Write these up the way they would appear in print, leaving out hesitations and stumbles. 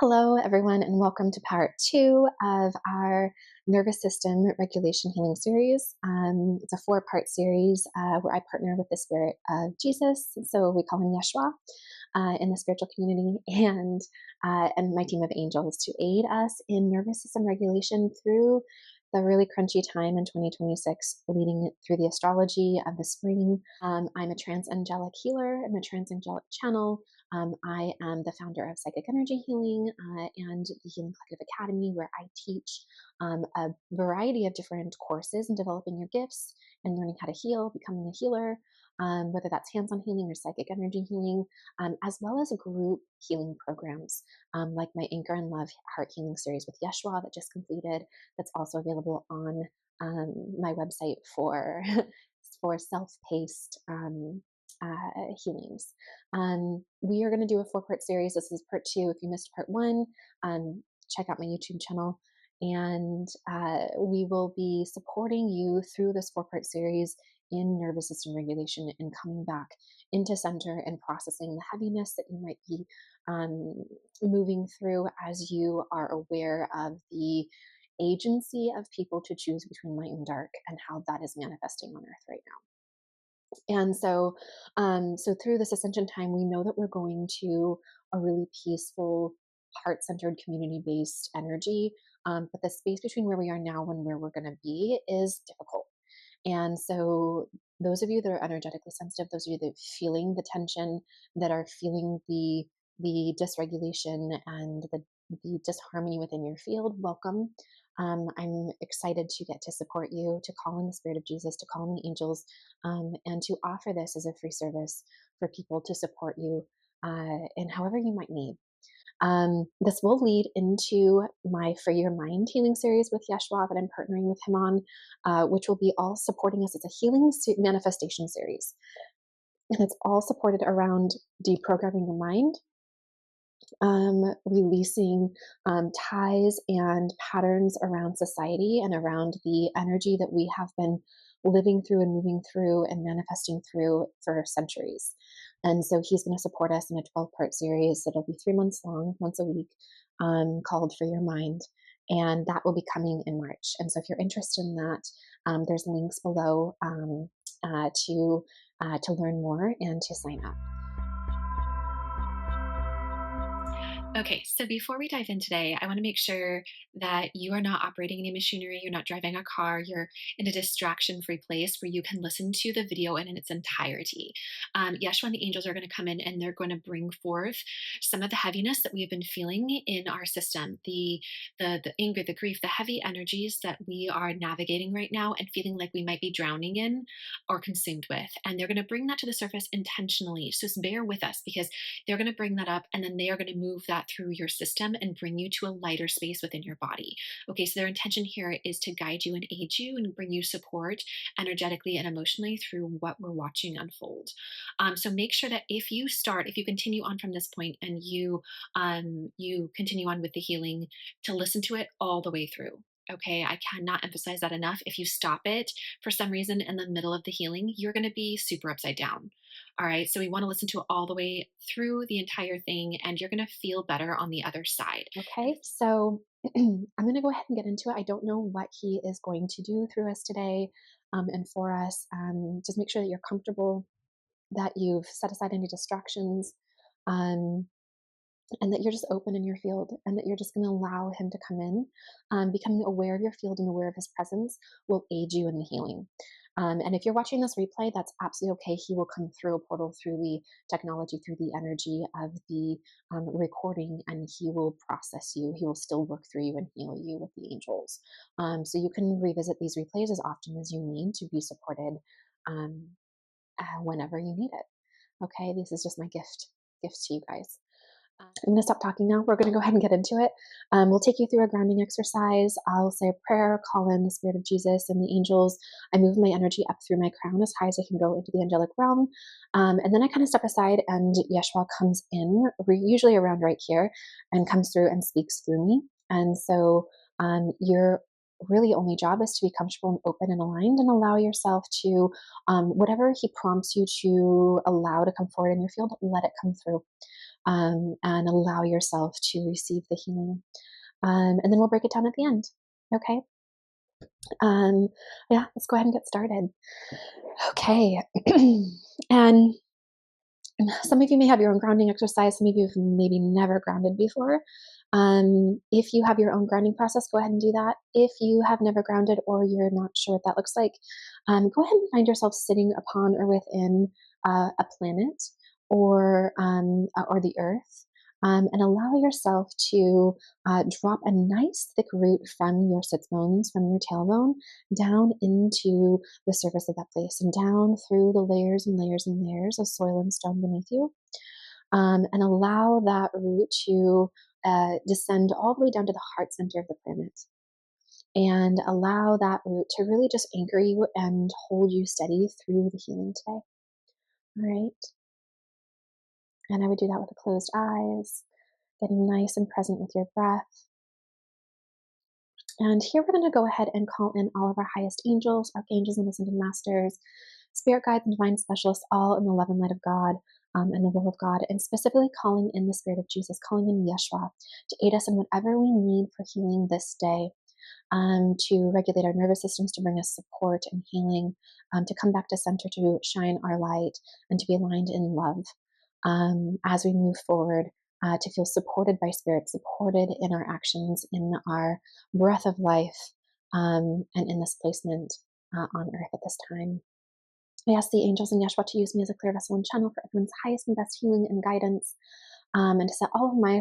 Hello, everyone, and welcome to part two of our nervous system regulation healing series. It's a four-part series where I partner with the Spirit of Jesus, so we call him Yeshua in the spiritual community, and my team of angels to aid us in nervous system regulation through the really crunchy time in 2026, leading through the astrology of the spring. I'm a trans-angelic healer. I'm a trans-angelic channel. I am the founder of Psychic Energy Healing and the Healing Collective Academy, where I teach a variety of different courses in developing your gifts and learning how to heal, becoming a healer, whether that's hands-on healing or psychic energy healing, as well as group healing programs like my Anchor and Love Heart Healing Series with Yeshua that just completed. That's also available on my website for for self-paced healings. We are going to do a four-part series. This is part two. If you missed part one, check out my YouTube channel. And we will be supporting you through this four-part series in nervous system regulation and coming back into center and processing the heaviness that you might be moving through as you are aware of the agency of people to choose between light and dark and how that is manifesting on earth right now. And so through this ascension time, we know that we're going to a really peaceful, heart-centered, community-based energy. But the space between where we are now and where we're going to be is difficult. And so those of you that are energetically sensitive, those of you that are feeling the tension, that are feeling the dysregulation and the disharmony within your field, welcome. I'm excited to get to support you, to call in the Spirit of Jesus, to call in the angels, and to offer this as a free service for people to support you in however you might need. This will lead into my For Your Mind healing series with Yeshua that I'm partnering with him on, which will be all supporting us as a healing manifestation series. And it's all supported around deprogramming the mind, releasing ties and patterns around society and around the energy that we have been living through and moving through and manifesting through for centuries. And so he's going to support us in a 12-part series that'll be 3 months long, once a week, called For Your Mind. And that will be coming in March. And so if you're interested in that, there's links below to learn more and to sign up. Okay, so before we dive in today, I want to make sure that you are not operating any machinery, you're not driving a car, you're in a distraction free place where you can listen to the video in its entirety. Yeshua and the angels are going to come in and they're going to bring forth some of the heaviness that we have been feeling in our system, the anger, the grief, the heavy energies that we are navigating right now and feeling like we might be drowning in or consumed with. And they're going to bring that to the surface intentionally. So just bear with us because they're going to bring that up and then they are going to move that through your system and bring you to a lighter space within your body. Okay, so their intention here is to guide you and aid you and bring you support energetically and emotionally through what we're watching unfold. So make sure that if you continue on from this point and you continue on with the healing, to listen to it all the way through. Okay, I cannot emphasize that enough. If you stop it for some reason in the middle of the healing, you're going to be super upside down. All right, so we want to listen to it all the way through the entire thing, and you're going to feel better on the other side. Okay, so I'm going to go ahead and get into it. I don't know what he is going to do through us today and for us. Just make sure that you're comfortable, that you've set aside any distractions, um, and that you're just open in your field and that you're just going to allow him to come in. Becoming aware of your field and aware of his presence will aid you in the healing. And if you're watching this replay, that's absolutely okay. He will come through a portal, through the technology, through the energy of the recording, and he will process you. He will still work through you and heal you with the angels. So you can revisit these replays as often as you need to be supported um, whenever you need it. Okay, this is just my gift to you guys. I'm going to stop talking now. We're going to go ahead and get into it. We'll take you through a grounding exercise. I'll say a prayer, call in the Spirit of Jesus and the angels. I move my energy up through my crown as high as I can go into the angelic realm. And then I kind of step aside and Yeshua comes in, usually around right here, and comes through and speaks through me. And so you're really only job is to be comfortable and open and aligned, and allow yourself to, whatever he prompts you to allow to come forward in your field, let it come through, and allow yourself to receive the healing. And then we'll break it down at the end. Okay. Yeah, let's go ahead and get started. Okay. And some of you may have your own grounding exercise. Some of you have maybe never grounded before. If you have your own grounding process, go ahead and do that. If you have never grounded or you're not sure what that looks like, go ahead and find yourself sitting upon or within a planet or the earth, and allow yourself to drop a nice thick root from your sits bones, from your tailbone, down into the surface of that place and down through the layers and layers and layers of soil and stone beneath you, and allow that root to descend all the way down to the heart center of the planet, and allow that root to really just anchor you and hold you steady through the healing today. All right. And I would do that with the closed eyes, getting nice and present with your breath. And here we're going to go ahead and call in all of our highest angels, archangels, and ascended masters, spirit guides, and divine specialists, all in the love and light of God, and the will of God, and specifically calling in the spirit of Jesus, calling in Yeshua to aid us in whatever we need for healing this day, to regulate our nervous systems, to bring us support and healing, to come back to center, to shine our light, and to be aligned in love, as we move forward, to feel supported by spirit, supported in our actions, in our breath of life, and in this placement on earth at this time. I ask the angels and Yeshua to use me as a clear vessel and channel for everyone's highest and best healing and guidance, and to set all of my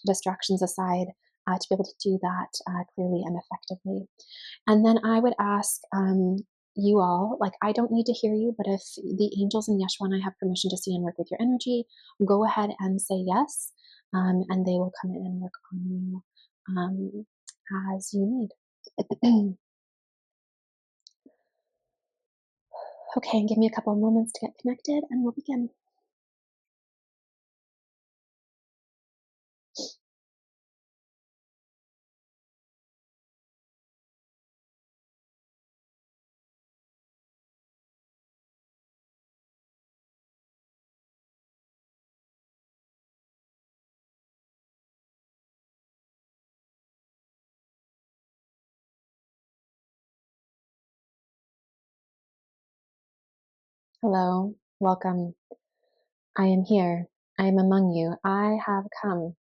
distractions aside, to be able to do that clearly and effectively. And then I would ask you all, like, I don't need to hear you, but if the angels and Yeshua and I have permission to see and work with your energy, go ahead and say yes, and they will come in and work on you as you need. Okay, give me a couple of moments to get connected and we'll begin. Hello, welcome. I am here. I am among you. I have come.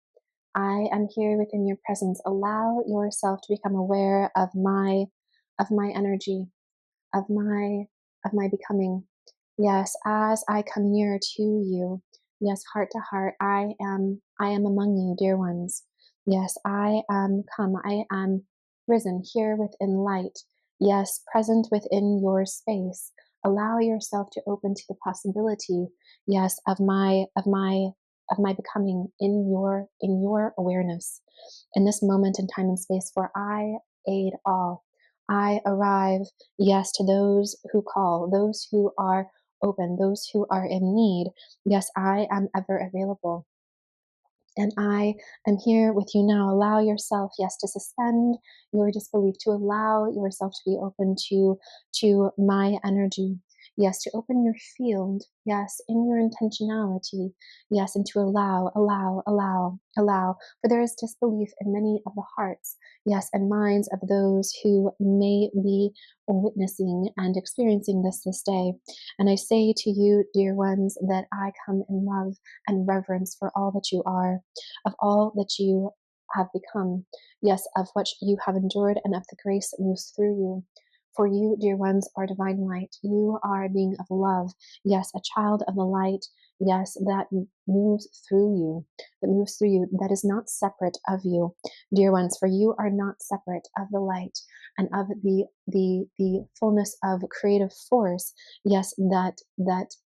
I am here within your presence. Allow yourself to become aware of my energy, of my becoming. Yes, as I come near to you, yes, heart to heart, I am among you, dear ones. Yes, I am come. I am risen here within light. Yes, present within your space. Allow yourself to open to the possibility, yes, of my becoming in your awareness in this moment in time and space, for I aid all. I arrive, yes, to those who call, those who are open, those who are in need. Yes, I am ever available. And I am here with you now. Allow yourself, yes, to suspend your disbelief, to allow yourself to be open to my energy. Yes, to open your field, yes, in your intentionality, yes, and to allow. For there is disbelief in many of the hearts, yes, and minds of those who may be witnessing and experiencing this day. And I say to you, dear ones, that I come in love and reverence for all that you are, of all that you have become, yes, of what you have endured, and of the grace that moves through you. For you, dear ones, are divine light. You are a being of love. Yes, a child of the light. Yes, that moves through you, that is not separate of you, dear ones, for you are not separate of the light and of the fullness of creative force, yes, that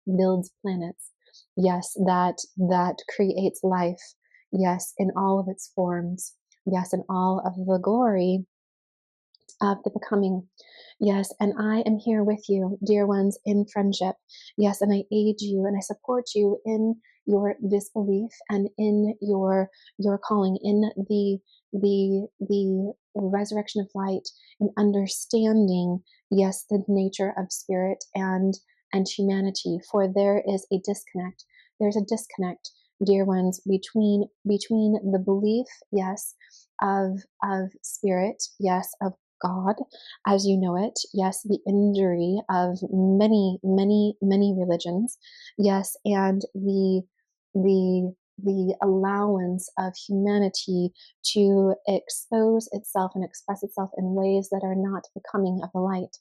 builds planets, yes, that creates life, yes, in all of its forms, yes, in all of the glory of the becoming. Yes, and I am here with you, dear ones, in friendship. Yes, and I aid you and I support you in your disbelief and in your calling, in the resurrection of light, and understanding, yes, the nature of spirit and humanity. For there is a disconnect. There's a disconnect, dear ones, between the belief, yes, of spirit, yes, of God as you know it. Yes, the injury of many, many, many religions. Yes, and the allowance of humanity to expose itself and express itself in ways that are not becoming of the light.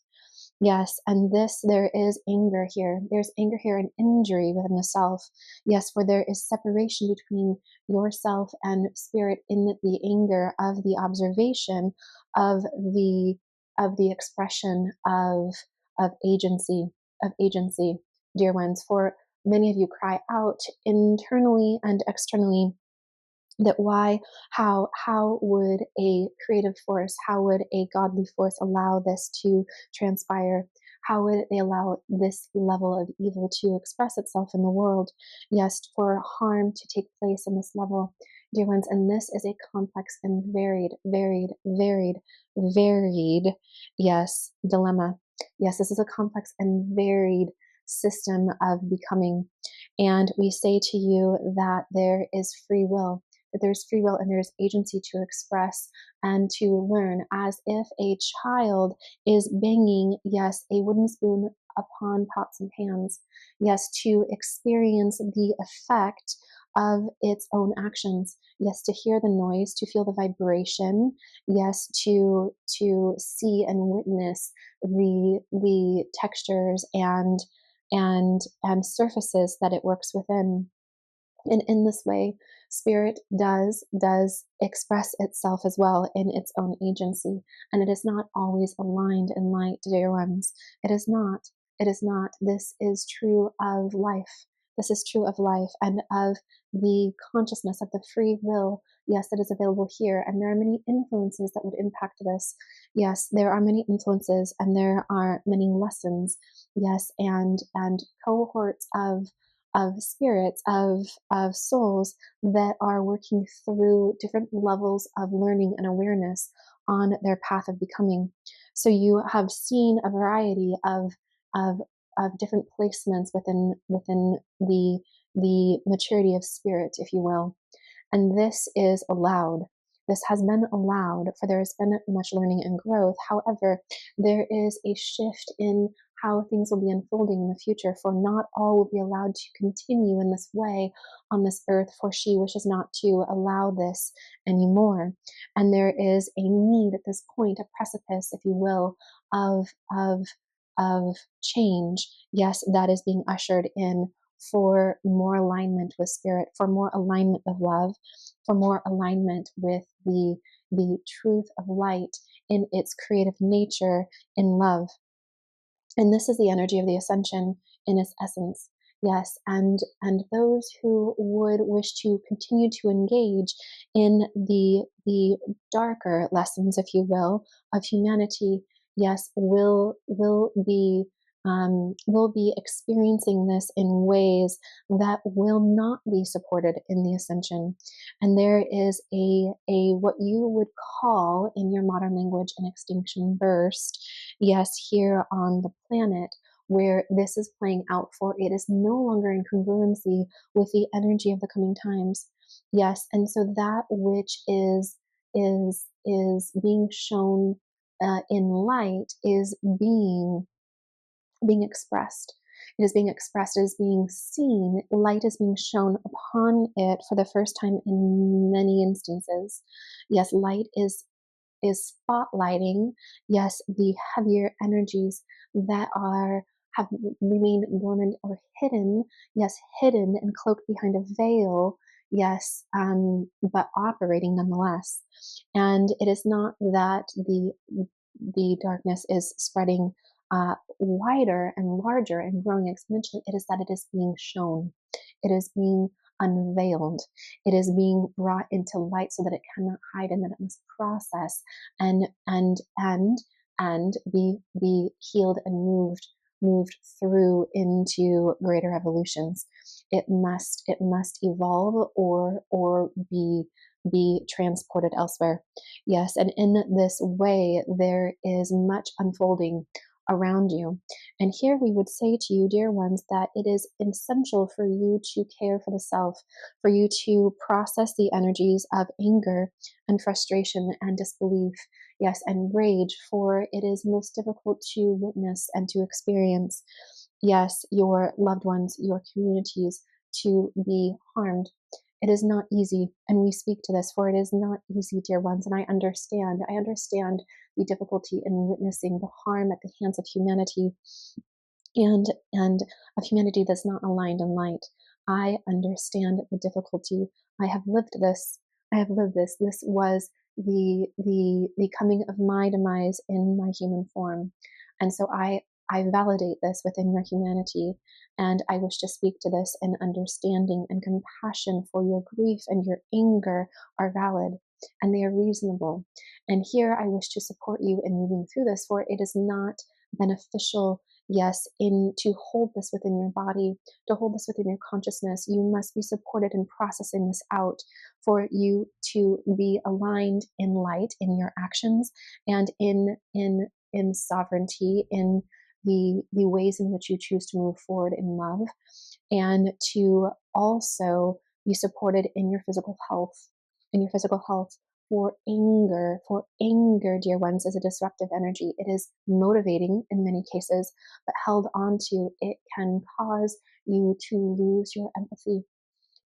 Yes, and there is anger here. There's anger here and injury within the self. Yes, for there is separation between yourself and spirit in the anger of the observation of the expression of agency, dear ones. For many of you cry out internally and externally that how would a creative force, how would a godly force allow this to transpire, how would they allow this level of evil to express itself in the world, yes, for harm to take place on this level, dear ones. And this is a complex and varied, yes, dilemma. Yes, this is a complex and varied system of becoming. And we say to you that there is free will, that there's free will and there's agency to express and to learn, as if a child is banging, yes, a wooden spoon upon pots and pans, yes, to experience the effect of its own actions, yes, to hear the noise, to feel the vibration, yes, to see and witness the textures and surfaces that it works within. And in this way, spirit does express itself as well in its own agency, and it is not always aligned in light, dear ones. It is not. It is not. This is true of life. This is true of life and of the consciousness of the free will, yes, that is available here. And there are many influences that would impact this. Yes, there are many influences and there are many lessons, yes, and cohorts of spirits, of souls that are working through different levels of learning and awareness on their path of becoming. So you have seen a variety of of different placements within the maturity of spirit, if you will. And this is allowed. This has been allowed, for there has been much learning and growth. However, there is a shift in how things will be unfolding in the future, for not all will be allowed to continue in this way on this earth, for she wishes not to allow this anymore. And there is a need at this point, a precipice, if you will, of of of change. Yes, that is being ushered in for more alignment with spirit, for more alignment with love, for more alignment with the truth of light in its creative nature in love. And this is the energy of the ascension in its essence. Yes, and those who would wish to continue to engage in the darker lessons, if you will, of humanity, yes, will be experiencing this in ways that will not be supported in the ascension. And there is a what you would call in your modern language an extinction burst, yes, here on the planet, where this is playing out, for it is no longer in congruency with the energy of the coming times. Yes, and so that which is being shown in light is being expressed. It is being expressed, it is being seen. Light is being shown upon it for the first time in many instances. Yes, light is spotlighting, yes, the heavier energies that have remained dormant or hidden, yes, hidden and cloaked behind a veil, yes, but operating nonetheless. And it is not that the darkness is spreading wider and larger and growing exponentially. It is that it is being shown. It is being unveiled. It is being brought into light so that it cannot hide and that it must process and and be healed and moved through into greater evolutions. It must evolve or be transported elsewhere. Yes, and in this way there is much unfolding around you. And here we would say to you, dear ones, that it is essential for you to care for the self, for you to process the energies of anger and frustration and disbelief, yes, and rage, for it is most difficult to witness and to experience, yes, your loved ones, your communities to be harmed. It is not easy, and we speak to this, for it is not easy, dear ones, and I understand the difficulty in witnessing the harm at the hands of humanity, and of humanity that's not aligned in light. I understand the difficulty. I have lived this. I have lived this. This was the coming of my demise in my human form. And so I validate this within your humanity. And I wish to speak to this, and understanding and compassion for your grief and your anger are valid and they are reasonable. And here I wish to support you in moving through this, for it is not beneficial, yes, in to hold this within your body, to hold this within your consciousness. You must be supported in processing this out, for you to be aligned in light in your actions, and in sovereignty, in the ways in which you choose to move forward in love, and to also be supported in your physical health, in your physical health. For anger, dear ones, is a disruptive energy. It is motivating in many cases, but held onto, it can cause you to lose your empathy,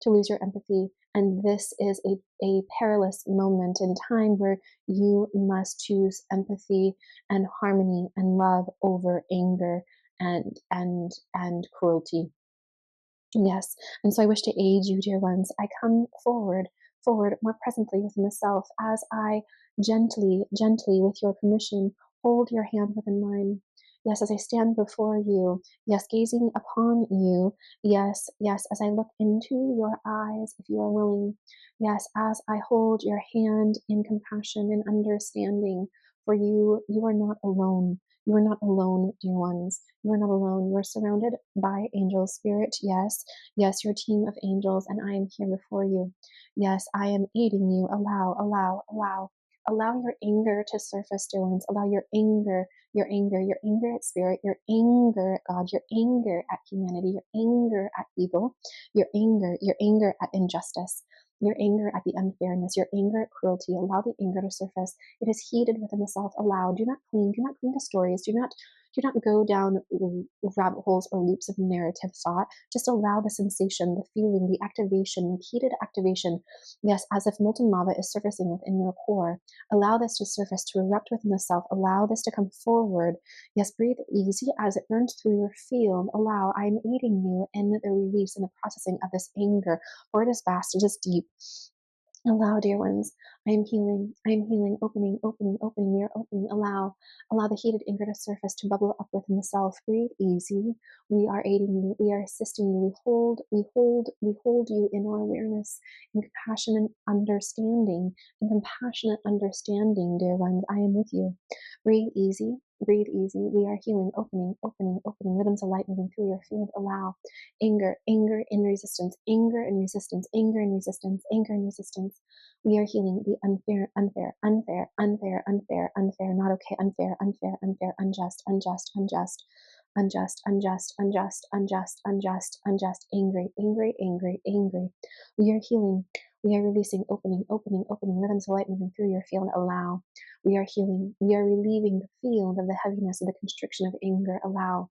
to lose your empathy. And this is a perilous moment in time where you must choose empathy and harmony and love over anger and cruelty. Yes. And so I wish to aid you, dear ones. I come forward more presently within the self, as I gently, with your permission, hold your hand within mine. Yes, as I stand before you, yes, gazing upon you, yes, as I look into your eyes, if you are willing, yes, as I hold your hand in compassion and understanding, for you are not alone. You are not alone, dear ones. You are not alone. You are surrounded by angel spirit, yes. Yes, your team of angels, and I am here before you. Yes, I am aiding you. Allow your anger to surface, dear ones. Allow your anger at spirit, your anger at God, your anger at humanity, your anger at evil, your anger at injustice, your anger at the unfairness, your anger at cruelty. Allow the anger to surface. It is heated within the self. Allow. Do not cling to stories. Do not go down rabbit holes or loops of narrative thought. Just allow the sensation, the feeling, the activation, like heated activation. Yes, as if molten lava is surfacing within your core. Allow this to surface, to erupt within the self. Allow this to come forward. Yes, breathe easy as it burns through your field. Allow. I am aiding you in the release and the processing of this anger, for it is vast, it is deep. Allow, dear ones. I am healing. Opening. We are opening. Allow the heated anger to surface, to bubble up within the self. Breathe easy. We are aiding you. We are assisting you. We hold you in our awareness, in compassion and understanding. In compassionate understanding, dear ones. I am with you. Breathe easy. Breathe easy. We are healing. Opening. Rhythms of light moving through your field. Allow. Anger in resistance, anger and resistance, anger and resistance, anger and resistance. We are healing the unfair, not okay, unjust, angry. We are healing. We are releasing, opening, rhythms of light moving through your field. Allow. We are healing. We are relieving the field of the heaviness of the constriction of anger. Allow,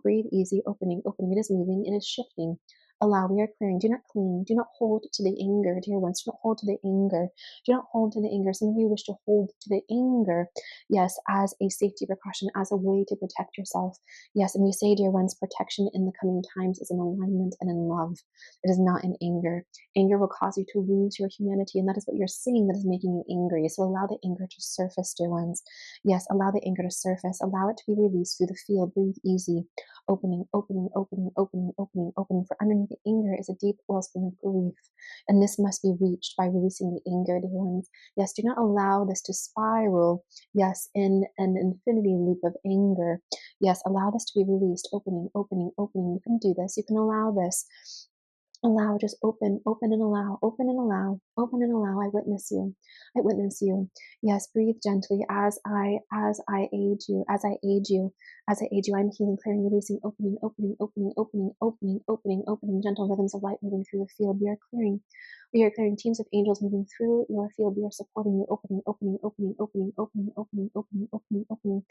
breathe easy, opening. It is moving, it is shifting. Allow, we are clearing. Do not cling. Do not hold to the anger, dear ones. Do not hold to the anger. Do not hold to the anger. Some of you wish to hold to the anger, yes, as a safety precaution, as a way to protect yourself. Yes, and we say, dear ones, protection in the coming times is in alignment and in love. It is not in anger. Anger will cause you to lose your humanity, and that is what you're saying that is making you angry. So allow the anger to surface, dear ones. Yes, allow the anger to surface. Allow it to be released through the field. Breathe easy. Opening. For underneath The anger is a deep wellspring of grief, and this must be reached by releasing the anger, dear ones. Yes, do not allow this to spiral, yes, in an infinity loop of anger. Yes, allow this to be released. Opening, opening, opening. You can do this. You can allow this. Allow, just open, open and allow, open and allow, open and allow. I witness you. I witness you. Yes, breathe gently as I aid you, as I aid you, as I aid you. I'm healing, clearing, releasing, opening, opening, opening, opening, opening, opening, opening, gentle rhythms of light moving through the field. We are clearing. We are clearing teams of angels moving through your field. We are supporting you. Opening, opening, opening, opening, opening, opening, opening, opening, opening,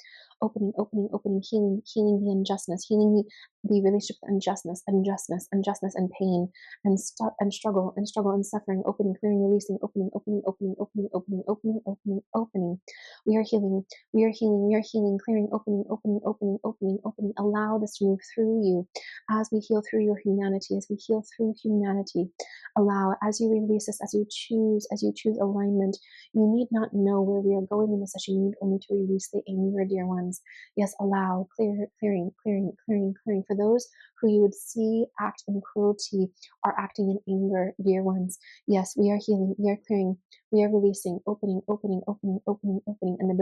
opening, opening, opening, healing, healing the unjustness, healing the relationship with unjustness, unjustness, unjustness, and pain, and struggle, and struggle, and suffering. Opening, clearing, releasing, opening, opening, opening, opening, opening, opening, opening, opening. We are healing. We are healing. We are healing. Clearing, opening, opening, opening, opening, opening. Allow this to move through you as we heal through your humanity, as we heal through humanity. Allow, as you release this, as you choose alignment. You need not know where we are going in this session. You need only to release the anger, dear ones. Yes, allow, clearing, clearing, clearing, clearing. For those who you would see act in cruelty are acting in anger, dear ones. Yes, we are healing, we are clearing, we are releasing, opening, opening, opening, opening, opening, and the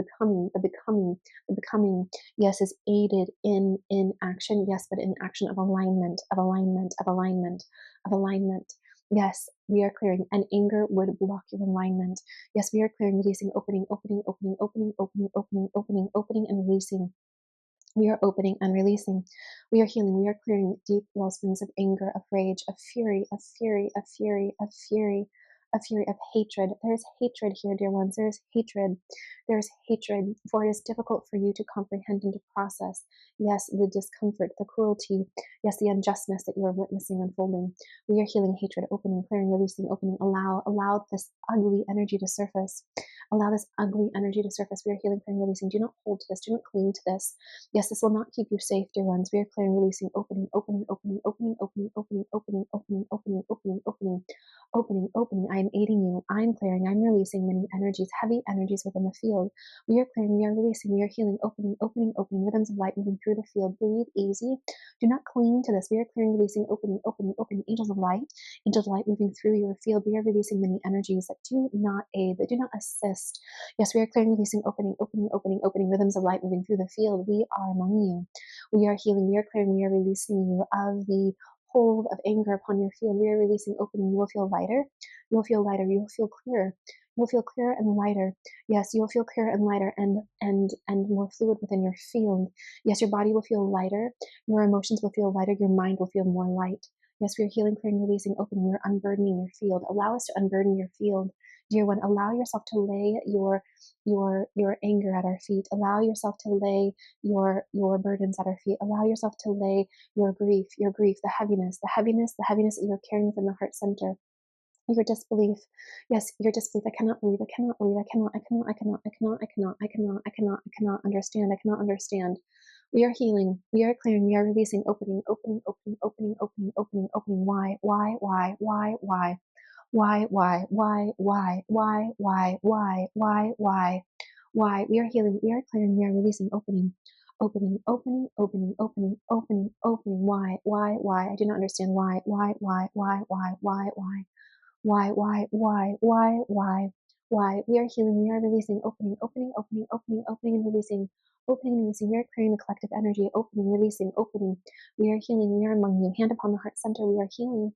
becoming, yes, is aided in action, yes, but in action of alignment, of alignment, of alignment, of alignment. Yes, we are clearing, and anger would block your alignment. Yes, we are clearing, releasing, opening, opening, opening, opening, opening, opening, opening, opening, and releasing. We are opening and releasing. We are healing. We are clearing deep wellsprings of anger, of rage, of fury, of fury, of fury, of fury, of fury, of hatred. There is hatred here, dear ones. There is hatred. There is hatred, for it is difficult for you to comprehend and to process. Yes, the discomfort, the cruelty, yes, the unjustness that you are witnessing unfolding. We are healing hatred, opening, clearing, releasing, opening. Allow this ugly energy to surface. Allow this ugly energy to surface. We are healing, clearing, releasing. Do not hold to this. Do not cling to this. Yes, this will not keep you safe, dear ones. We are clearing, releasing, opening, opening, opening, opening, opening, opening, opening, opening, opening, opening, opening, opening, opening. I am aiding you. I'm clearing. I'm releasing many energies, heavy energies within the field. We are clearing. We are releasing. We are healing, opening, opening, opening. Rhythms of light moving through the field. Breathe easy. Do not cling to this. We are clearing, releasing, opening, opening, opening. Angels of light. Angels of light moving through your field. We are releasing many energies that do not aid, that do not assist. Yes, we are clearing, releasing, opening, opening, opening, opening. Rhythms of light moving through the field. We are among you. We are healing. We are clearing. We are releasing you of the hold of anger upon your field. We are releasing, opening. You will feel lighter. You will feel lighter. You will feel clearer. You will feel clearer and lighter. Yes, you will feel clearer and lighter, and more fluid within your field. Yes, your body will feel lighter. Your emotions will feel lighter. Your mind will feel more light. Yes, we are healing, clearing, releasing, opening. We're unburdening your field. Allow us to unburden your field, dear one. Allow yourself to lay your anger at our feet. Allow yourself to lay your burdens at our feet. Allow yourself to lay your grief, the heaviness, the heaviness that you're carrying within the heart center. Your disbelief. Yes, your disbelief. I cannot believe, I cannot believe, I cannot understand, I cannot understand. We are healing, we are clearing, we are releasing, opening, opening, opening, opening, opening, opening, opening. Why? We are healing, we are clearing, we are releasing, opening, opening, opening, opening, opening, opening, opening. Why? I do not understand why, why? We are healing, we are releasing, opening, opening, opening, opening, opening, and releasing, opening and releasing. We are clearing the collective energy, opening, releasing, opening. We are healing, we are among you. Hand upon the heart center, we are healing.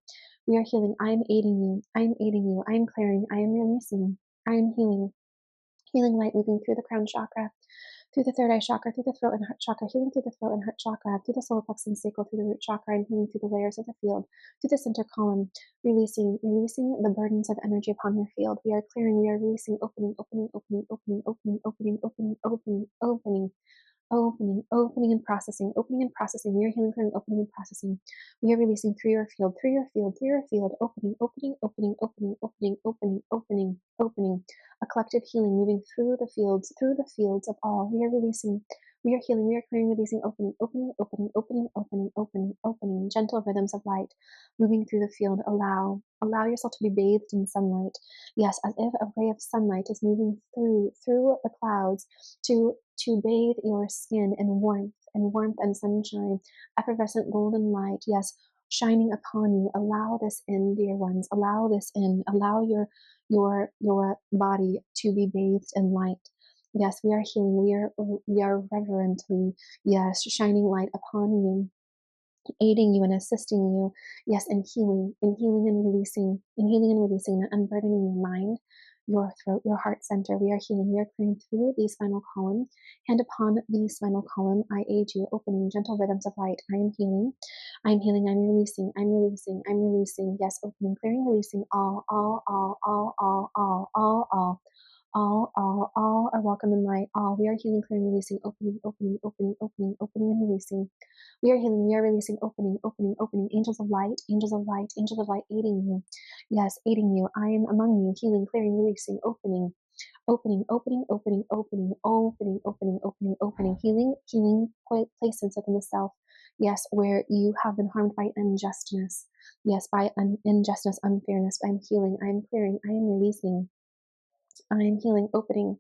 We are healing. I am aiding you. I am aiding you. I am clearing. I am releasing. I am healing. Healing light moving through the crown chakra, through the third eye chakra, through the throat and heart chakra, healing through the throat and heart chakra, through the solar plexus and sacral, through the root chakra, and healing through the layers of the field, through the center column, releasing the burdens of energy upon your field. We are clearing, we are releasing, opening, opening, opening, opening, opening, opening, opening, opening, opening, opening and processing, opening and processing. We are healing, clearing, opening and processing. We are releasing through your field, through your field, through your field, opening, opening, opening, opening, opening, opening, opening, opening. A collective healing moving through the fields of all. We are releasing, we are healing, we are clearing, releasing, opening, opening, opening, opening, opening, opening, opening. Gentle rhythms of light moving through the field. Allow yourself to be bathed in sunlight. Yes, as if a ray of sunlight is moving through the clouds to bathe your skin in warmth and sunshine, effervescent golden light. Yes, shining upon you. Allow this in, dear ones. Allow this in. Allow your body to be bathed in light. Yes, we are healing. We are reverently, yes, shining light upon you, aiding you and assisting you, yes, in healing and releasing, and unburdening your mind, your throat, your heart center. We are healing. We are clearing through the spinal column. Hand upon the spinal column, I aid you, opening gentle rhythms of light. I am healing. I'm healing. I'm releasing. I'm releasing. I'm releasing. Yes, opening, clearing, releasing all are welcome in light. All we are healing, clearing, releasing, opening, and releasing. We are healing, we are releasing, opening. Angels of light, aiding you. Yes, aiding you. I am among you, healing, clearing, releasing, opening. Healing places within the self. Yes, where you have been harmed by injustice. Yes, by injustice, unfairness. I'm healing, I'm clearing, I am releasing. I'm healing, opening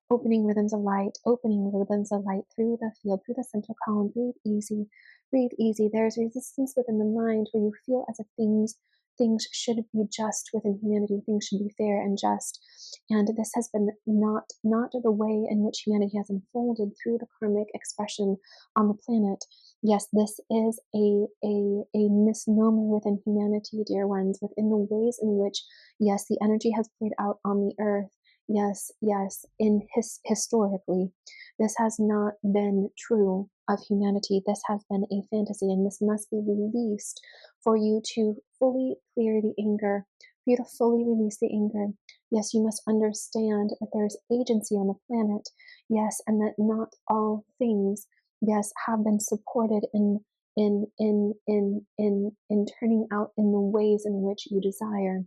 rhythms of light through the field, through the central column. Breathe easy, breathe easy. There's resistance within the mind where you feel as if things should be just within humanity. Things should be fair and just. And this has been not the way in which humanity has unfolded through the karmic expression on the planet. Yes, this is a misnomer within humanity, dear ones, within the ways in which, yes, the energy has played out on the earth. Yes, historically, this has not been true of humanity. This has been a fantasy, and this must be released for you to fully clear the anger, for you to fully release the anger. Yes, you must understand that there's agency on the planet. Yes, and that not all things, yes, have been supported in turning out in the ways in which you desire.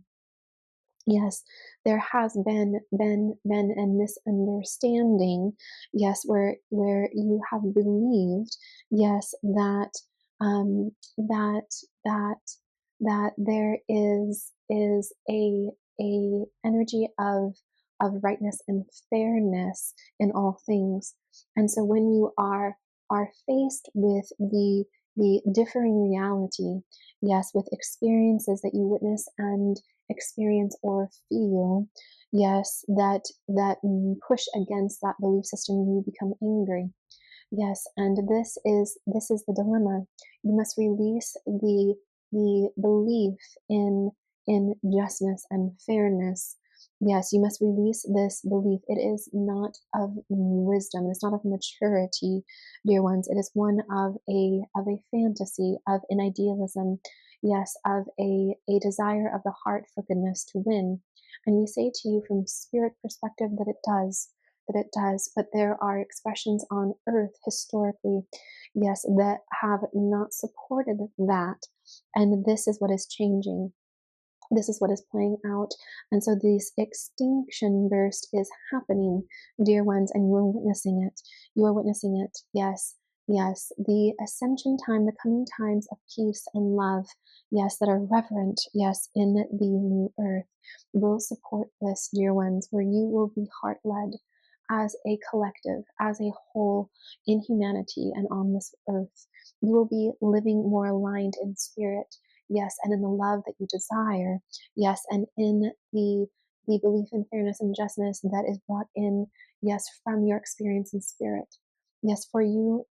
Yes, there has been a misunderstanding. Yes, where you have believed, yes, that that there is a energy of rightness and fairness in all things. And so when you are faced with the differing reality, yes, with experiences that you witness and experience or feel, yes, that push against that belief system, you become angry. Yes, and this is the dilemma. You must release the belief in justness and fairness. Yes, you must release this belief. It is not of wisdom. It's not of maturity, dear ones. It is one of a fantasy, of an idealism. Yes, of a desire of the heart for goodness to win. And we say to you from spirit perspective that it does, but there are expressions on earth historically, yes, that have not supported that. And this is what is changing. This is what is playing out. And so this extinction burst is happening, dear ones, and you are witnessing it. You are witnessing it. Yes, yes. The ascension time, the coming times of peace and love, yes, that are reverent, yes, in the new earth will support this, dear ones, where you will be heart led as a collective, as a whole in humanity and on this earth. You will be living more aligned in spirit, yes, and in the love that you desire, yes, and in the belief in fairness and justness that is brought in, yes, from your experience in spirit. Yes, for you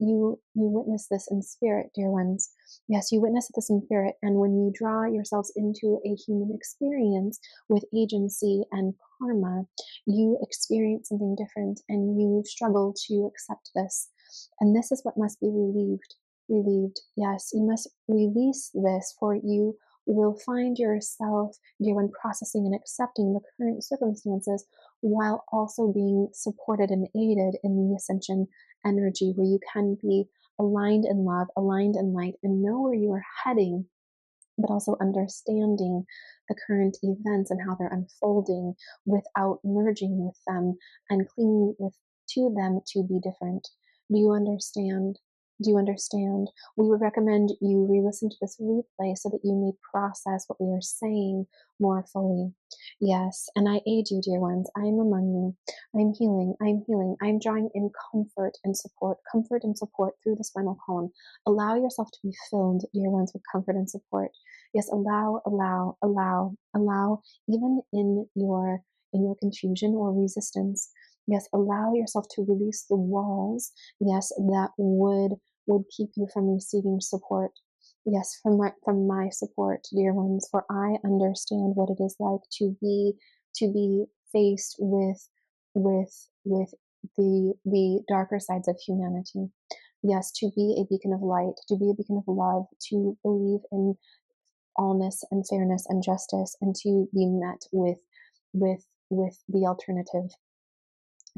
witness this in spirit, dear ones. Yes, you witness this in spirit, and when you draw yourselves into a human experience with agency and karma, you experience something different and you struggle to accept this. And this is what must be relieved. Yes, you must release this, for you will find yourself, dear one, processing and accepting the current circumstances while also being supported and aided in the ascension energy, where you can be aligned in love, aligned in light, and know where you are heading, but also understanding the current events and how they're unfolding without merging with them and clinging to them to be different. Do you understand? Do you understand? We would recommend you re-listen to this replay so that you may process what we are saying more fully. Yes, and I aid you, dear ones. I am among you. I'm healing. I'm healing. I'm drawing in comfort and support through the spinal column. Allow yourself to be filled, dear ones, with comfort and support. Yes, allow, even in your confusion or resistance. Yes, allow yourself to release the walls, yes, that would keep you from receiving support. Yes, from my support, dear ones, for I understand what it is like to be faced with the darker sides of humanity. Yes, to be a beacon of light, to be a beacon of love, to believe in allness and fairness and justice, and to be met with the alternative,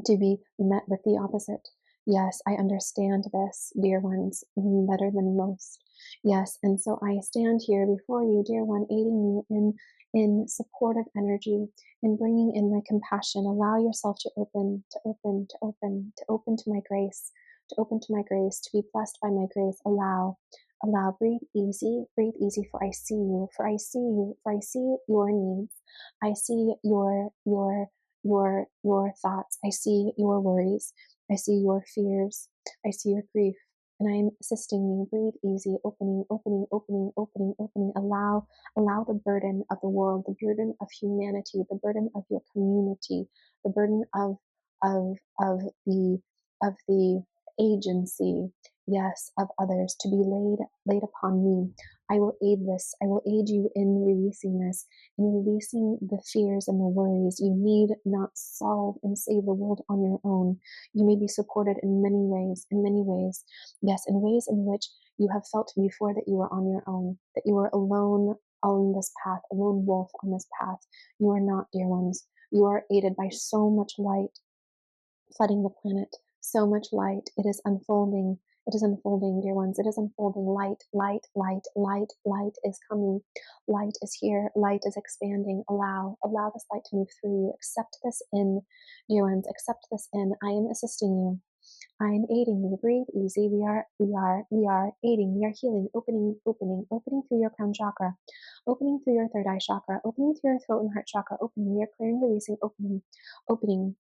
to be met with the opposite. Yes, I understand this, dear ones, better than most. Yes, and so I stand here before you, dear one, aiding you in supportive energy, in bringing in my compassion. Allow yourself to open to my grace, to be blessed by my grace. Allow, breathe easy, for I see you, for I see your needs. I see your thoughts. I see your worries. I see your fears. I see your grief. And I am assisting you. Breathe easy, opening. Allow the burden of the world, the burden of humanity, the burden of your community, the burden of of the of the agency, yes, of others, to be laid upon me. I will aid this. I will aid you in releasing this, in releasing the fears and the worries. You need not solve and save the world on your own. You may be supported in many ways. Yes, in ways in which you have felt before that you were on your own, that you were alone on this path, a lone wolf on this path. You are not, dear ones. You are aided by so much light flooding the planet. So much light. It is unfolding. It is unfolding, dear ones. It is unfolding. Light is coming. Light is here. Light is expanding. Allow this light to move through you. Accept this in, dear ones. Accept this in. I am assisting you. I am aiding you. Breathe easy. We are aiding. We are healing. Opening through your crown chakra, opening through your third eye chakra, opening through your throat and heart chakra, opening. We are clearing, releasing, opening through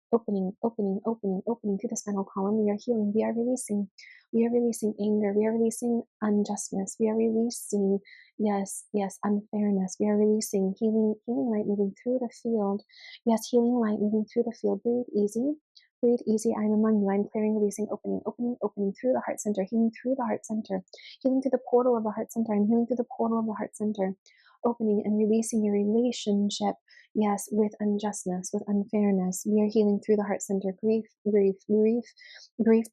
the spinal column. We are healing. We are releasing. We are releasing anger. We are releasing unjustness. We are releasing, yes, unfairness. We are releasing healing light moving through the field. Yes, healing light moving through the field. Breathe easy. Breathe easy. I'm among you. I'm clearing, releasing, opening through the heart center, healing through the heart center, healing through the portal of the heart center. I'm healing through the portal of the heart center, opening and releasing your relationship, yes, with unjustness, with unfairness. We are healing through the heart center. Grief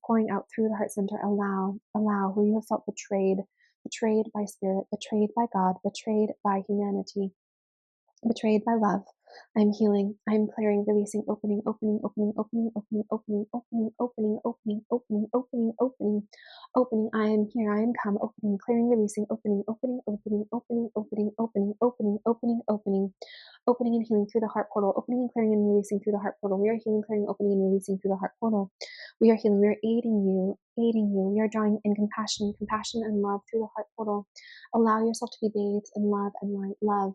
pouring out through the heart center. Allow where you have felt betrayed by spirit, betrayed by God, betrayed by humanity, betrayed by love. I'm healing. I'm clearing, releasing, opening. I am here. I am come, opening, clearing, releasing, opening and healing through the heart portal, opening and clearing and releasing through the heart portal. We are healing, clearing, opening and releasing through the heart portal. We are healing. We are aiding you. We are drawing in compassion and love through the heart portal. Allow yourself to be bathed in love and light. Love.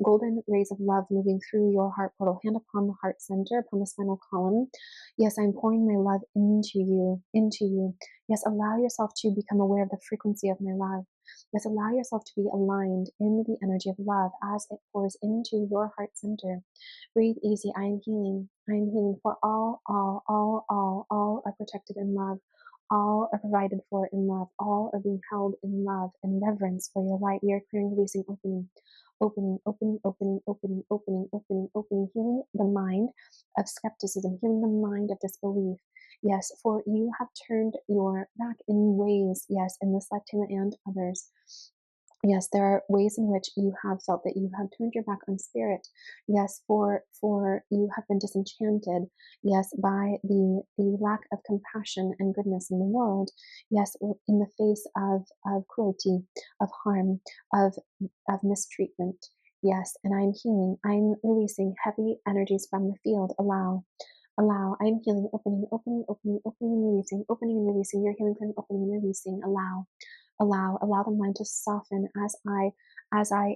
Golden rays of love moving through your heart portal. Hand upon the heart center, upon the spinal column. Yes, I'm pouring my love into you. Yes, allow yourself to become aware of the frequency of my love. Yes, allow yourself to be aligned in the energy of love as it pours into your heart center. Breathe easy. I am healing. For all are protected in love. All are provided for in love. All are being held in love and reverence for your light. We are clearing, releasing, opening, healing the mind of skepticism, healing the mind of disbelief. Yes, for you have turned your back in ways, yes, in this lifetime and others. Yes, there are ways in which you have felt that you have turned your back on spirit. Yes, for you have been disenchanted. Yes, by the lack of compassion and goodness in the world. Yes, in the face of cruelty, of harm, of mistreatment. Yes, and I'm healing. I'm releasing heavy energies from the field. Allow. I am healing, opening, opening, opening, opening and releasing, opening and releasing. You're healing, clearing, opening and releasing. Allow. Allow the mind to soften as I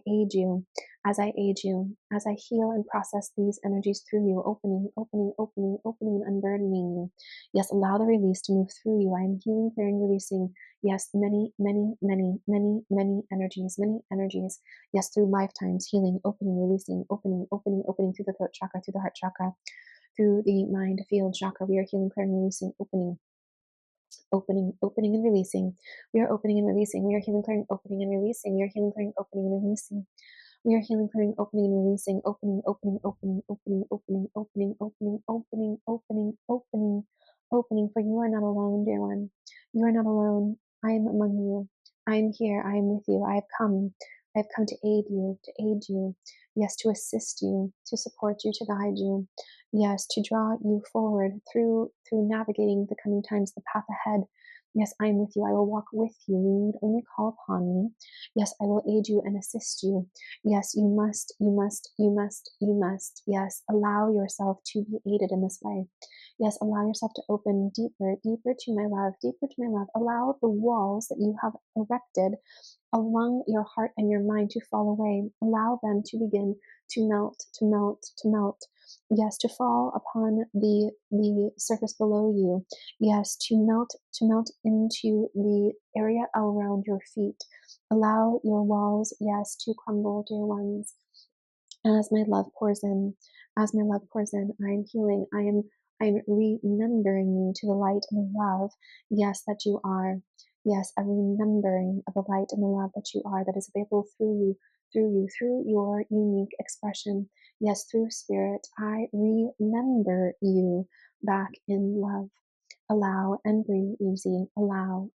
aid you, as I heal and process these energies through you, opening, opening, opening, opening, and unburdening you. Yes, allow the release to move through you. I am healing, clearing, releasing. Yes, many, many, many, many, many energies, many energies. Yes, through lifetimes, healing, opening, releasing, opening, opening, opening through the throat chakra, through the heart chakra, through the mind field chakra. We are healing, clearing, releasing, opening, opening, opening and releasing. We are opening and releasing. We are healing, clearing, opening and releasing. We are healing, clearing, opening and releasing. We are healing, clearing, opening and releasing. Opening, opening, opening, opening, opening, opening, opening, opening, opening, opening, opening. For you are not alone, dear one. You are not alone. I am among you. I am here. I am with you. I have come. I have come to aid you, to aid you. Yes, to assist you, to support you, to guide you. Yes, to draw you forward through navigating the coming times, the path ahead. Yes, I am with you. I will walk with you. You need only call upon me. Yes, I will aid you and assist you. Yes, you must, you must, you must, you must. Yes, allow yourself to be aided in this way. Yes, allow yourself to open deeper, deeper to my love, deeper to my love. Allow the walls that you have erected along your heart and your mind to fall away. Allow them to begin to melt, to melt, to melt. Yes, to fall upon the surface below you. Yes, to melt into the area around your feet. Allow your walls, yes, to crumble, dear ones. As my love pours in, as my love pours in, I am healing. I'm remembering you to the light and the love, yes, that you are. Yes, a remembering of the light and the love that you are, that is available through your unique expression. Yes, through spirit. I remember you back in love. Allow and breathe easy. Allow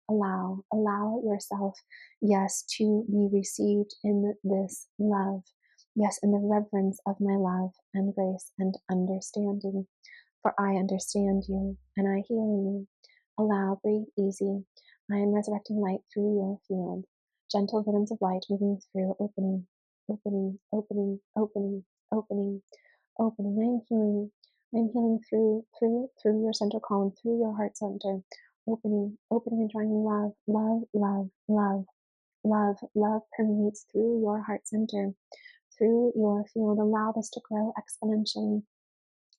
yourself, yes, to be received in this love. Yes, in the reverence of my love and grace and understanding. For I understand you and I heal you. Allow, breathe easy. I am resurrecting light through your field. Gentle rhythms of light moving through, opening, opening, opening, opening, opening, opening. I am healing. I am healing through your center column, through your heart center. Opening, opening and drawing love, love, love, love, love, love permeates through your heart center, through your field. Allow this to grow exponentially.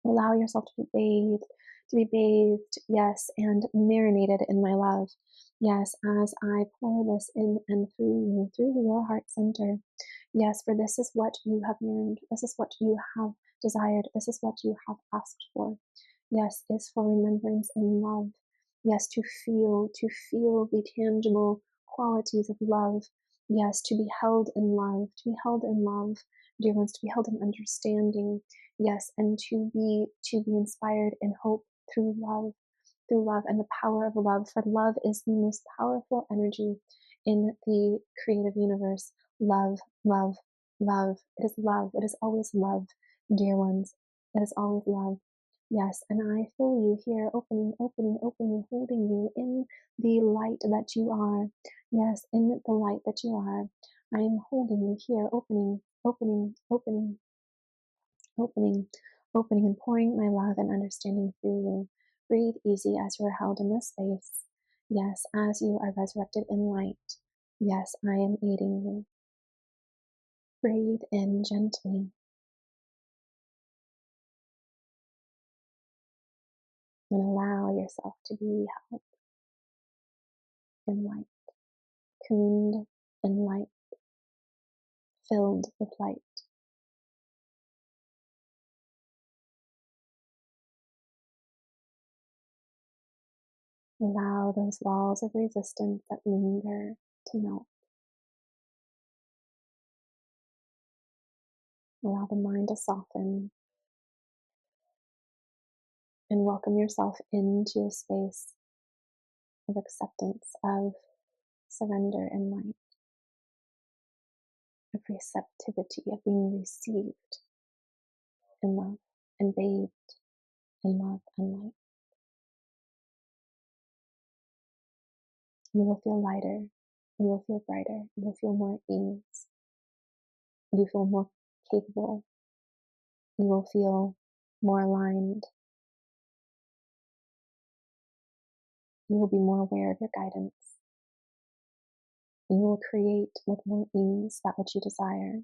Allow yourself to be bathed, yes, and marinated in my love. Yes, as I pour this in and through your heart center. Yes, for this is what you have yearned. This is what you have desired. This is what you have asked for. Yes, is for remembrance and love. Yes, to feel the tangible qualities of love. Yes, to be held in love, to be held in love, dear ones, to be held in understanding. Yes, and to be inspired in hope through love and the power of love. For love is the most powerful energy in the creative universe. Love, love, love. It is love. It is always love, dear ones. It is always love. Yes, and I feel you here, opening, opening, opening, holding you in the light that you are. Yes, in the light that you are. I am holding you here, opening, opening, opening, opening, opening, and pouring my love and understanding through you. Breathe easy as you are held in this space. Yes, as you are resurrected in light. Yes, I am aiding you. Breathe in gently and allow yourself to be held in light, cocooned in light, filled with light. Allow those walls of resistance that linger to melt. Allow the mind to soften and welcome yourself into a space of acceptance, of surrender and light, of receptivity, of being received in love and bathed in love and light. You will feel lighter. You will feel brighter. You will feel more at ease. You feel more capable. You will feel more aligned. You will be more aware of your guidance. You will create with more ease that which you desire.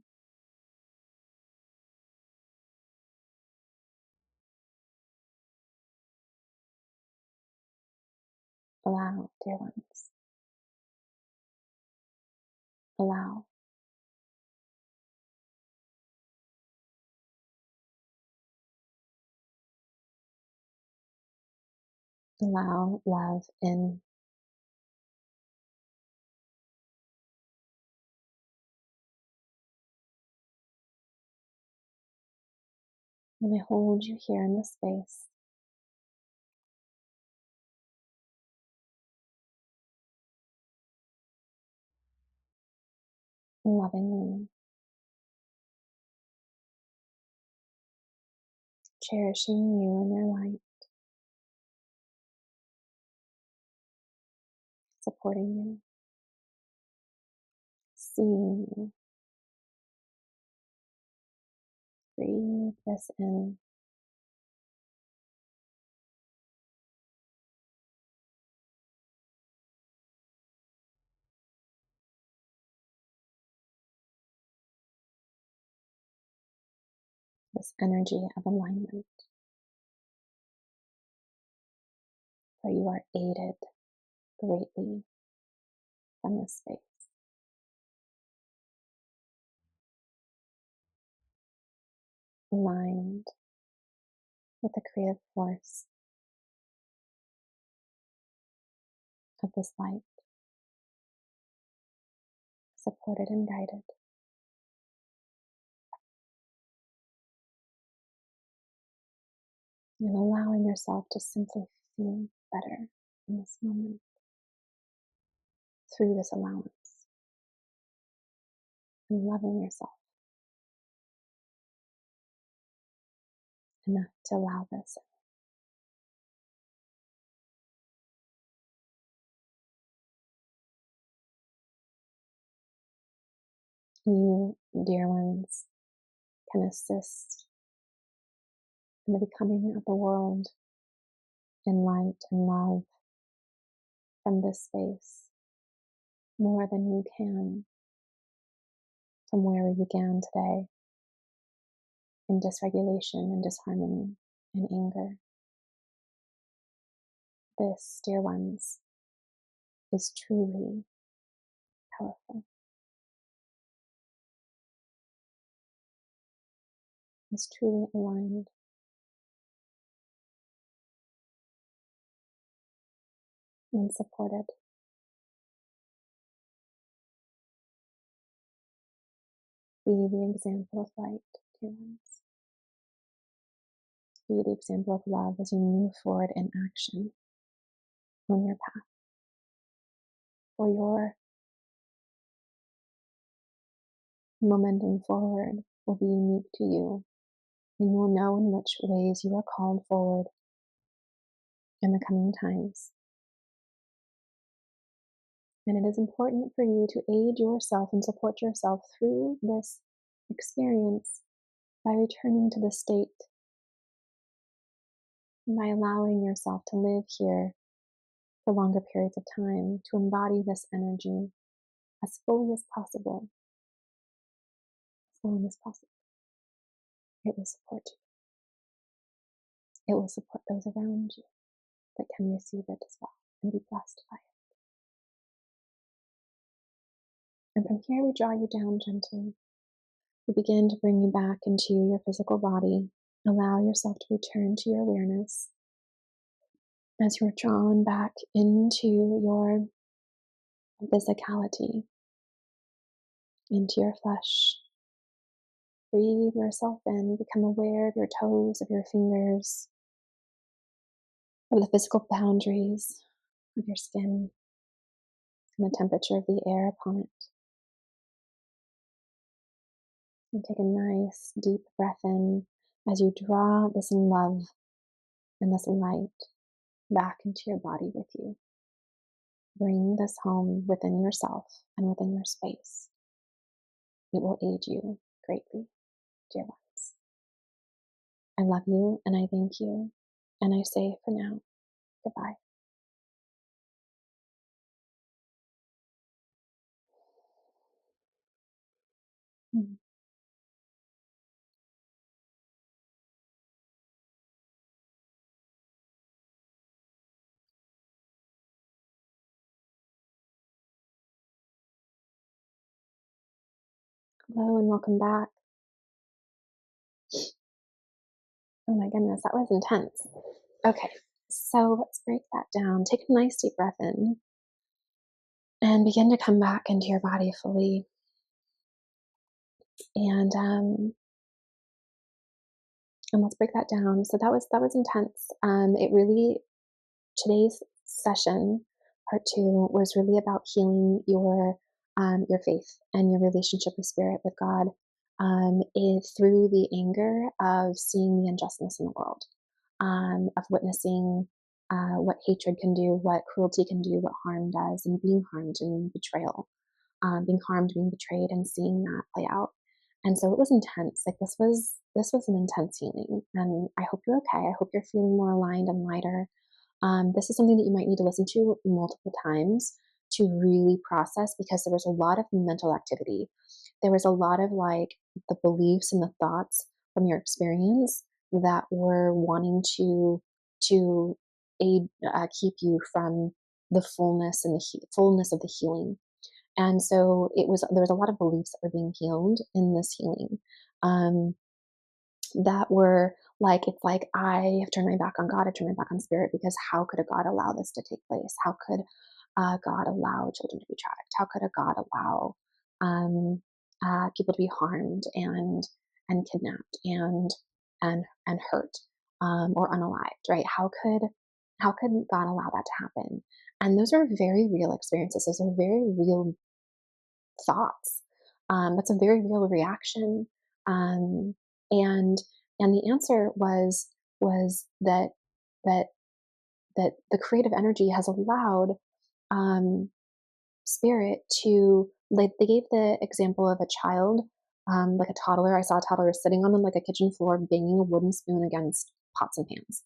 Allow, dear ones. Allow. Allow love in. And I hold you here in this space, lovingly, cherishing you and your light, supporting you, seeing you. Breathe this in. This energy of alignment, where you are aided greatly from this space. Aligned with the creative force of this light, supported and guided, and allowing yourself to simply feel better in this moment through this allowance, and loving yourself enough to allow this. You, dear ones, can assist in the becoming of the world in light and love from this space more than you can from where we began today, in dysregulation and disharmony and anger. This, dear ones, is truly powerful, is truly aligned, and supported. Be the example of light, dear ones. Be the example of love as you move forward in action on your path. For your momentum forward will be unique to you, and you will know in which ways you are called forward in the coming times. And it is important for you to aid yourself and support yourself through this experience by returning to the state, and by allowing yourself to live here for longer periods of time, to embody this energy as fully as possible. As long as possible. It will support you. It will support those around you that can receive it as well and be blessed by it. And from here, we draw you down gently. We begin to bring you back into your physical body. Allow yourself to return to your awareness as you're drawn back into your physicality, into your flesh. Breathe yourself in. Become aware of your toes, of your fingers, of the physical boundaries of your skin, and the temperature of the air upon it. And take a nice deep breath in as you draw this love and this light back into your body with you. Bring this home within yourself and within your space. It will aid you greatly, dear ones. I love you and I thank you. And I say for now, goodbye. Hello and welcome back. Oh my goodness, that was intense. Okay, so let's break that down. Take a nice deep breath in and begin to come back into your body fully. And um, and let's break that down. So that was intense. It really today's session, part two, was really about healing your faith and your relationship with spirit with God, through the anger of seeing the injustice in the world, of witnessing what hatred can do, what cruelty can do, what harm does, and being harmed and betrayal, being harmed, being betrayed, and seeing that play out. And so it was intense. Like this was an intense healing, and I hope you're okay. I hope you're feeling more aligned and lighter. This is something that you might need to listen to multiple times to really process, because there was a lot of mental activity. There was a lot of like the beliefs and the thoughts from your experience that were wanting to aid, keep you from the fullness and fullness of the healing. And so there was a lot of beliefs that were being healed in this healing. Um, that were like, it's like, I have turned my back on God, I turned my back on spirit, because how could a God allow this to take place? How could God allow children to be trafficked? How could a God allow people to be harmed and kidnapped and hurt, or unalived? Right? How could God allow that to happen? And those are very real experiences. Those are very real thoughts. That's a very real reaction. Um, and and the answer was that that the creative energy has allowed, um, spirit to, like, they gave the example of a child, like a toddler. I saw a toddler sitting on like a kitchen floor banging a wooden spoon against pots and pans,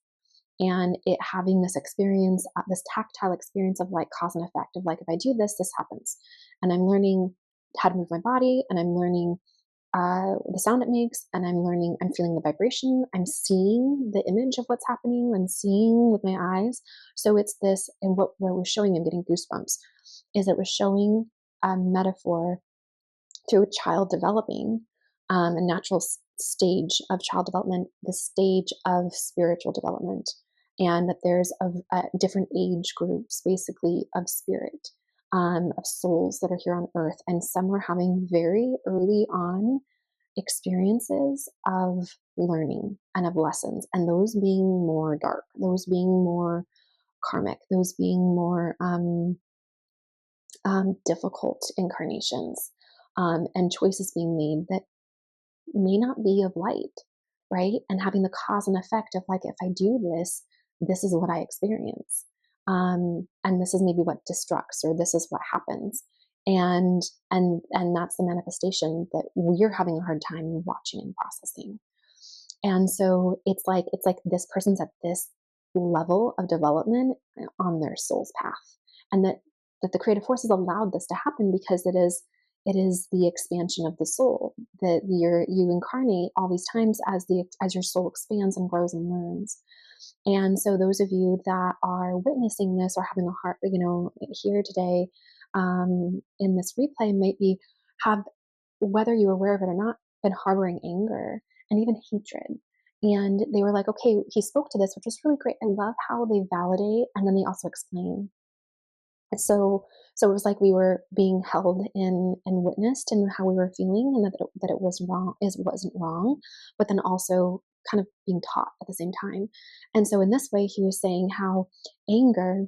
and it having this experience, this tactile experience of like cause and effect, of like, if I do this, this happens. And I'm learning how to move my body, and I'm learning the sound it makes, and I'm feeling the vibration, I'm seeing the image of what's happening, I'm seeing with my eyes. So it's this, and what it was showing, I'm getting goosebumps, is it was showing a metaphor through a child developing, a natural stage of child development, the stage of spiritual development, and that there's different age groups, basically, of spirit, of souls that are here on earth, and some are having very early on experiences of learning and of lessons, and those being more dark, those being more karmic, those being more difficult incarnations, and choices being made that may not be of light, right? And having the cause and effect of like, if I do this, this is what I experience. And this is maybe what destructs, or this is what happens. And and that's the manifestation that we're having a hard time watching and processing. And so it's like this person's at this level of development on their soul's path. And that the creative force has allowed this to happen, because it is the expansion of the soul, that you incarnate all these times as your soul expands and grows and learns. And so those of you that are witnessing this, or having a heart, here today, in this replay, might be have, whether you're aware of it or not, been harboring anger and even hatred. And they were like, okay, he spoke to this, which was really great. I love how they validate and then they also explain. So it was like we were being held in and witnessed in how we were feeling, and that it was wrong, is wasn't wrong, but then also kind of being taught at the same time. And so in this way, he was saying how anger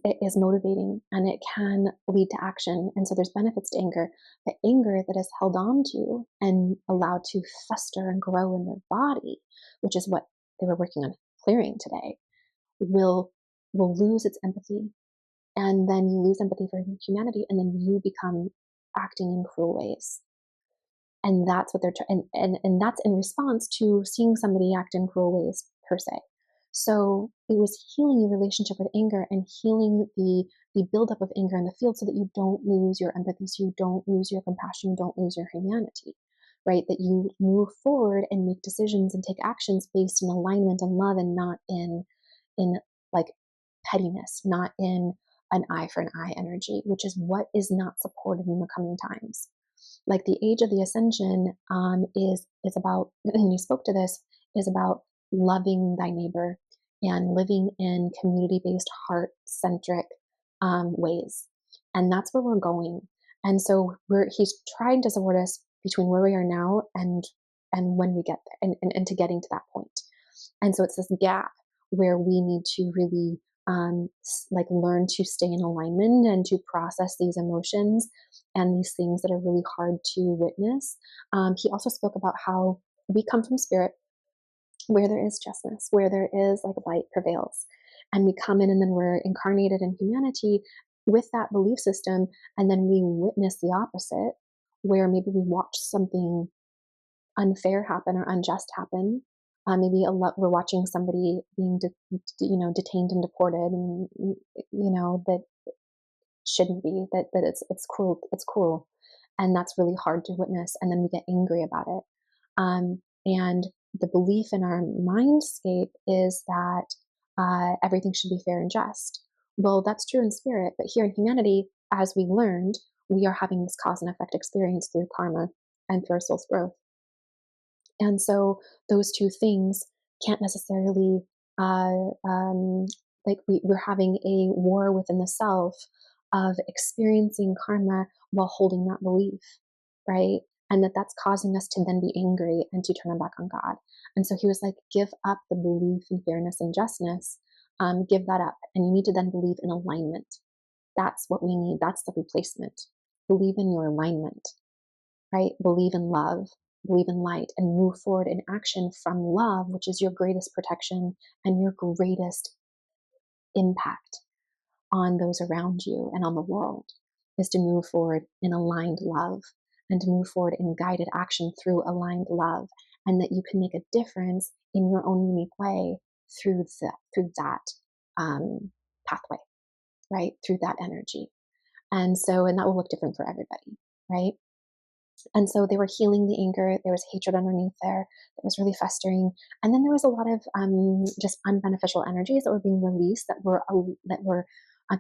it is motivating and it can lead to action. And so there's benefits to anger, but anger that is held on to and allowed to fester and grow in the body, which is what they were working on clearing today, will lose its empathy. And then you lose empathy for humanity, and then you become acting in cruel ways. And that's what they're trying, and that's in response to seeing somebody act in cruel ways, per se. So it was healing your relationship with anger and healing the buildup of anger in the field, so that you don't lose your empathy, so you don't lose your compassion, you don't lose your humanity, right? That you move forward and make decisions and take actions based in alignment and love, and not in like pettiness, not in an eye for an eye energy, which is what is not supported in the coming times. Like the age of the ascension is about, and he spoke to this, is about loving thy neighbor and living in community-based, heart-centric ways, and that's where we're going. And so he's trying to support us between where we are now and when we get there, and to getting to that point. And so it's this gap where we need to really like learn to stay in alignment and to process these emotions and these things that are really hard to witness. He also spoke about how we come from spirit, where there is justness, where there is like light prevails. And we come in and then we're incarnated in humanity with that belief system. And then we witness the opposite, where maybe we watch something unfair happen or unjust happen. Maybe we're watching somebody being, detained and deported, and that shouldn't be. That it's cruel. It's cruel, and that's really hard to witness. And then we get angry about it. And the belief in our mindscape is that everything should be fair and just. Well, that's true in spirit, but here in humanity, as we learned, we are having this cause and effect experience through karma and through our soul's growth. And so those two things can't necessarily, like we're having a war within the self of experiencing karma while holding that belief, right? And that's causing us to then be angry and to turn our back on God. And so he was like, give up the belief in fairness and justness, give that up. And you need to then believe in alignment. That's what we need. That's the replacement. Believe in your alignment, right? Believe in love, believe in light, and move forward in action from love, which is your greatest protection and your greatest impact on those around you and on the world, is to move forward in aligned love and to move forward in guided action through aligned love, and that you can make a difference in your own unique way through that pathway, right? Through that energy. And that will look different for everybody, right? And so they were healing the anger. There was hatred underneath there that was really festering, and then there was a lot of just unbeneficial energies that were being released that were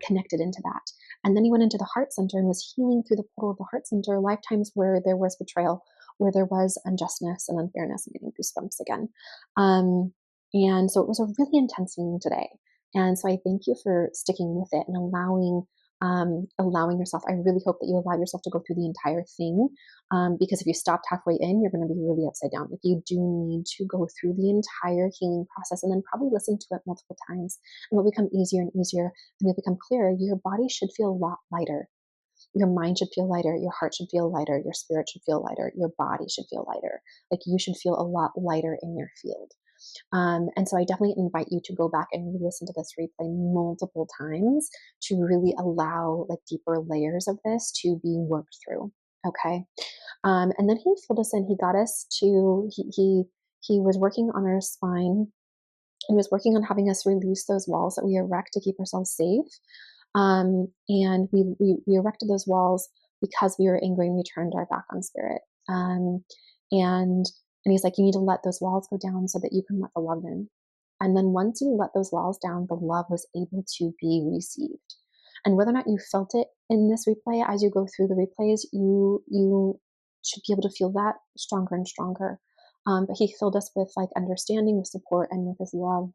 connected into that. And then he went into the heart center and was healing through the portal of the heart center lifetimes where there was betrayal, where there was unjustness and unfairness. I'm getting goosebumps again. And so it was a really intense healing today. And so I thank you for sticking with it and allowing yourself. I really hope that you allow yourself to go through the entire thing, because if you stopped halfway in, you're going to be really upside down. Like, you do need to go through the entire healing process and then probably listen to it multiple times, and it'll become easier and easier, and you'll become clearer. Your body should feel a lot lighter. Your mind should feel lighter. Your heart should feel lighter. Your spirit should feel lighter. Your body should feel lighter. Like, you should feel a lot lighter in your field. And so I definitely invite you to go back and listen to this replay multiple times to really allow like deeper layers of this to be worked through. Okay. And then he filled us in. He got us to, he was working on our spine. He was working on having us release those walls that we erect to keep ourselves safe. And we erected those walls because we were angry and we turned our back on spirit. And he's like, you need to let those walls go down so that you can let the love in. And then once you let those walls down, the love was able to be received. And whether or not you felt it in this replay, as you go through the replays, you should be able to feel that stronger and stronger. But he filled us with like understanding, with support, and with his love,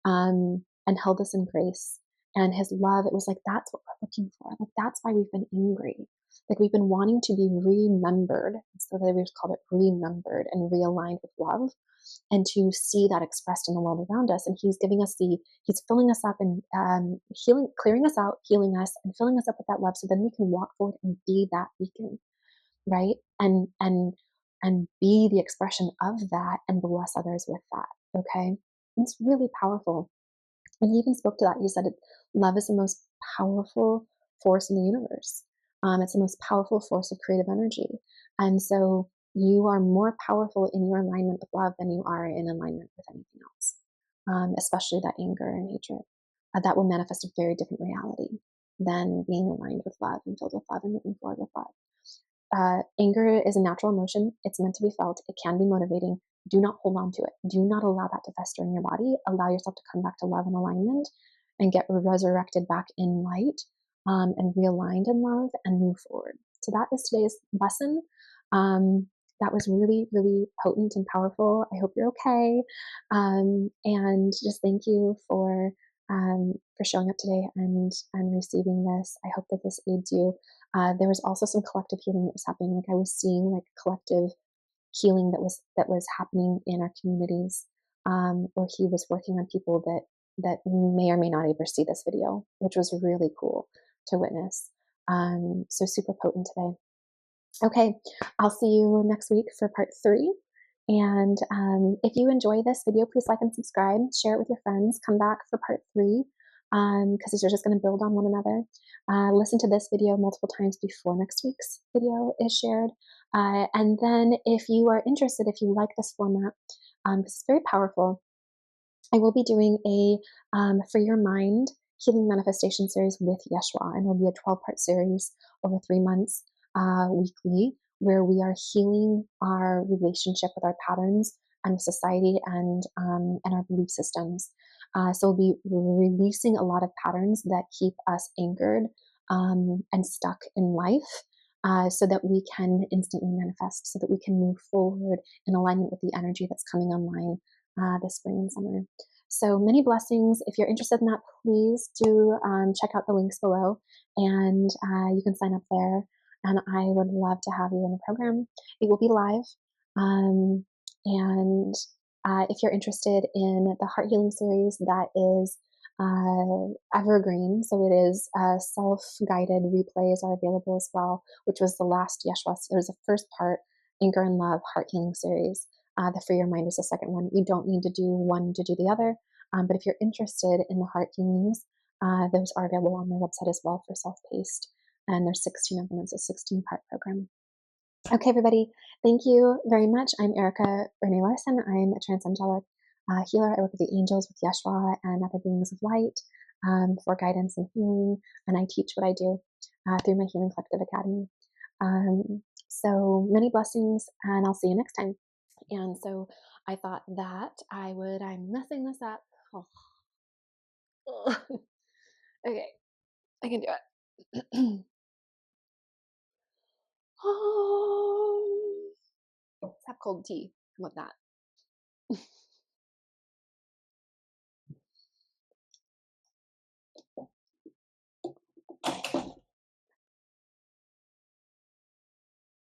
and held us in grace. And his love, it was like, that's what we're looking for. Like, that's why we've been angry. Like, we've been wanting to be remembered. So we've called it remembered and realigned with love, and to see that expressed in the world around us. And he's giving us he's filling us up and healing, clearing us out, healing us, and filling us up with that love, so then we can walk forward and be that beacon, right? And be the expression of that and bless others with that. Okay. It's really powerful. And he even spoke to that. He said, love is the most powerful force in the universe. It's the most powerful force of creative energy. And so you are more powerful in your alignment with love than you are in alignment with anything else, especially that anger and hatred. That will manifest a very different reality than being aligned with love and filled with love and moving forward with love. Anger is a natural emotion. It's meant to be felt. It can be motivating. Do not hold on to it. Do not allow that to fester in your body. Allow yourself to come back to love and alignment and get resurrected back in light, and realigned in love, and move forward. So that is today's lesson. That was really, really potent and powerful. I hope you're okay. And just thank you for showing up today and receiving this. I hope that this aids you. There was also some collective healing that was happening. Like I was seeing like collective healing that was happening in our communities, where he was working on people that may or may not ever see this video, which was really cool to witness. So super potent today. Okay, I'll see you next week for part 3. And if you enjoy this video, please like and subscribe, share it with your friends, come back for part 3, because these are just going to build on one another. Listen to this video multiple times before next week's video is shared. And then if you are interested, if you like this format, it's very powerful, I will be doing a For Your Mind Healing Manifestation Series with Yeshua, and it'll be a 12-part series over 3 months, weekly, where we are healing our relationship with our patterns and with society and our belief systems. So we'll be releasing a lot of patterns that keep us anchored and stuck in life. So that we can instantly manifest, so that we can move forward in alignment with the energy that's coming online this spring and summer. So many blessings. If you're interested in that, please do check out the links below, and you can sign up there. And I would love to have you in the program. It will be live. And if you're interested in the Heart Healing Series, that is evergreen. So it is self-guided replays are available as well, which was the last Yeshua. It was the first part, Anchor and Love Heart Healing Series. The Free Your Mind is the second one. You don't need to do one to do the other. But if you're interested in the heart healings, those are available on my website as well for self-paced. And there's 16 of them. It's a 16-part program. Okay, everybody. Thank you very much. I'm Erica Renee Larson. I'm a transangelic healer. I work with the angels, with Yeshua, and other beings of light for guidance and healing. And I teach what I do through my Healing Collective Academy. So many blessings, and I'll see you next time. And so I thought that I'm messing this up. Oh. Okay, I can do it. Let's have cold tea. How about that?